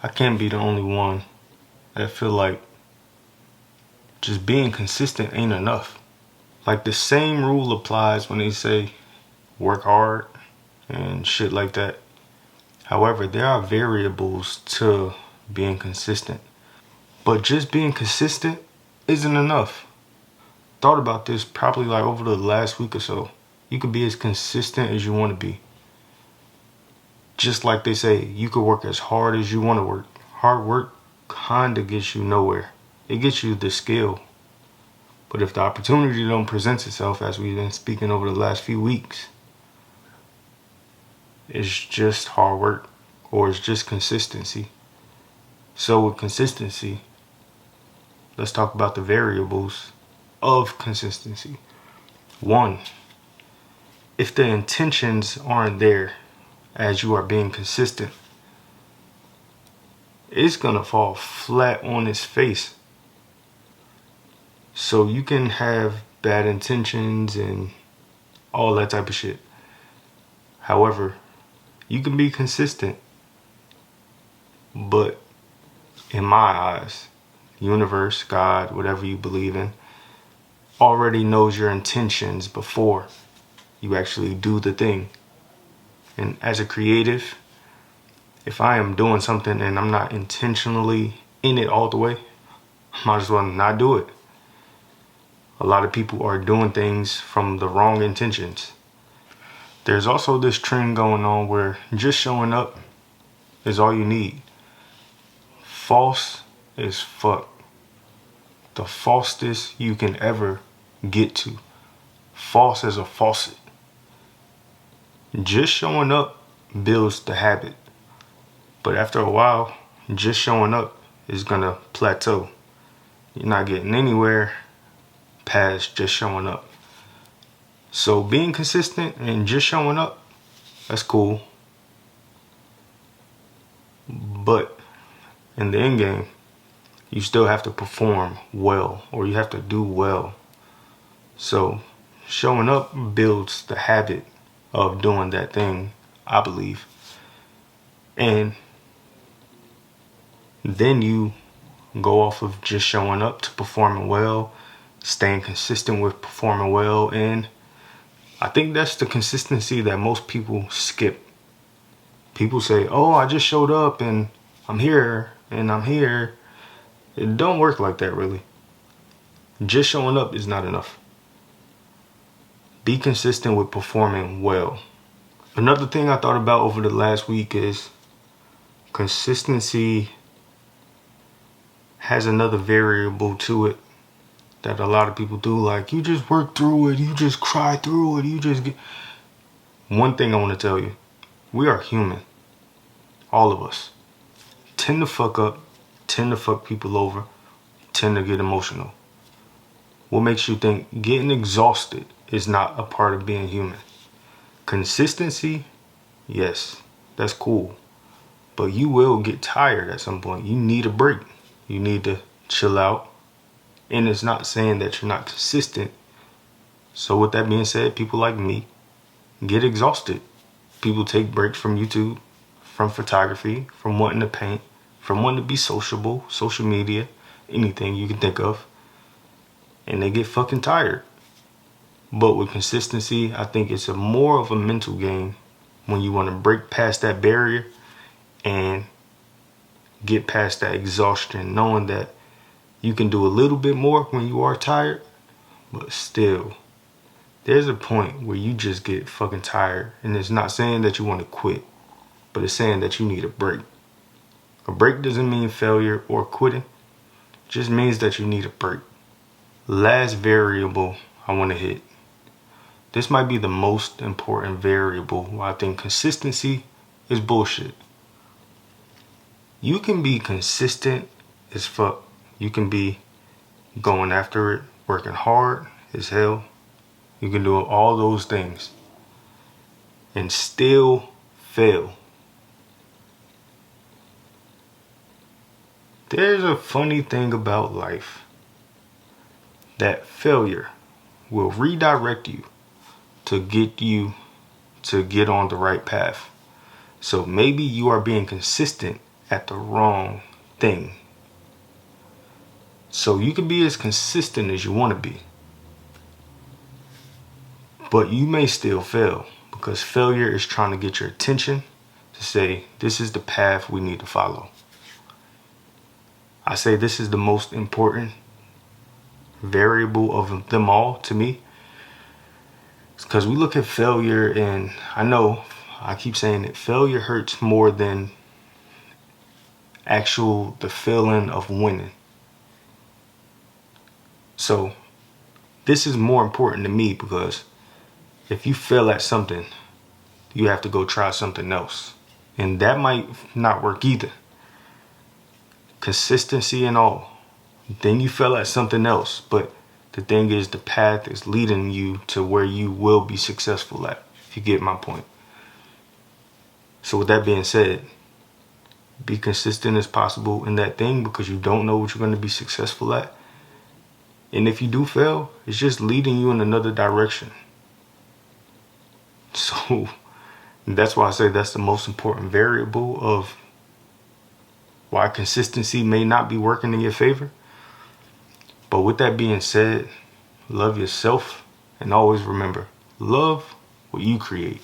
I can't be the only one that feel like just being consistent ain't enough. Like the same rule applies when they say work hard and shit like that. However, there are variables to being consistent. But just being consistent isn't enough. Thought about this probably like over the last week or so. You could be as consistent as you want to be. Just like they say, you could work as hard as you want to work. Hard work kinda gets you nowhere. It gets you the skill. But if the opportunity don't present itself, as we've been speaking over the last few weeks, it's just hard work or it's just consistency. So with consistency, let's talk about the variables of consistency. One, if the intentions aren't there as you are being consistent, it's gonna fall flat on its face. So you can have bad intentions and all that type of shit. However, you can be consistent, but in my eyes, universe, God, whatever you believe in, already knows your intentions before you actually do the thing. And as a creative, if I am doing something and I'm not intentionally in it all the way, I might as well not do it. A lot of people are doing things from the wrong intentions. There's also this trend going on where just showing up is all you need. False as fuck. The falsest you can ever get to. False as a faucet. Just showing up builds the habit. But after a while, just showing up is gonna plateau. You're not getting anywhere past just showing up. So being consistent and just showing up, that's cool. But in the end game, you still have to perform well, or you have to do well. So showing up builds the habit of doing that thing, I believe. And then you go off of just showing up to performing well, staying consistent with performing well, and I think that's the consistency that most people skip. People say, oh, I just showed up and I'm here and I'm here. It don't work like that, really. Just showing up is not enough. Be consistent with performing well. Another thing I thought about over the last week is consistency has another variable to it that a lot of people do. Like, you just work through it, you just cry through it, you just get... One thing I want to tell you, we are human. All of us. Tend to fuck up, tend to fuck people over, tend to get emotional. What makes you think getting exhausted is not a part of being human? Consistency, yes, that's cool. But you will get tired at some point. You need a break. You need to chill out. And it's not saying that you're not consistent. So with that being said, people like me get exhausted. People take breaks from YouTube, from photography, from wanting to paint, from wanting to be sociable, social media, anything you can think of. And they get fucking tired. But with consistency, I think it's more of a mental game when you want to break past that barrier and get past that exhaustion, knowing that you can do a little bit more when you are tired, but still, there's a point where you just get fucking tired. And it's not saying that you want to quit, but it's saying that you need a break. A break doesn't mean failure or quitting. It just means that you need a break. Last variable I want to hit. This might be the most important variable where I think consistency is bullshit. You can be consistent as fuck. You can be going after it, working hard as hell. You can do all those things and still fail. There's a funny thing about life, that failure will redirect you to get on the right path. So maybe you are being consistent at the wrong thing. So you can be as consistent as you want to be, but you may still fail, because failure is trying to get your attention to say, this is the path we need to follow. I say this is the most important variable of them all to me. It's because we look at failure, and I know I keep saying it, failure hurts more than the feeling of winning. So this is more important to me, because if you fail at something, you have to go try something else, and that might not work either. Consistency and all. Then you fail at something else, but the thing is, the path is leading you to where you will be successful at, if you get my point. So with that being said, be consistent as possible in that thing, because you don't know what you're going to be successful at. And if you do fail, it's just leading you in another direction. So that's why I say that's the most important variable of why consistency may not be working in your favor. But with that being said, love yourself, and always remember, love what you create.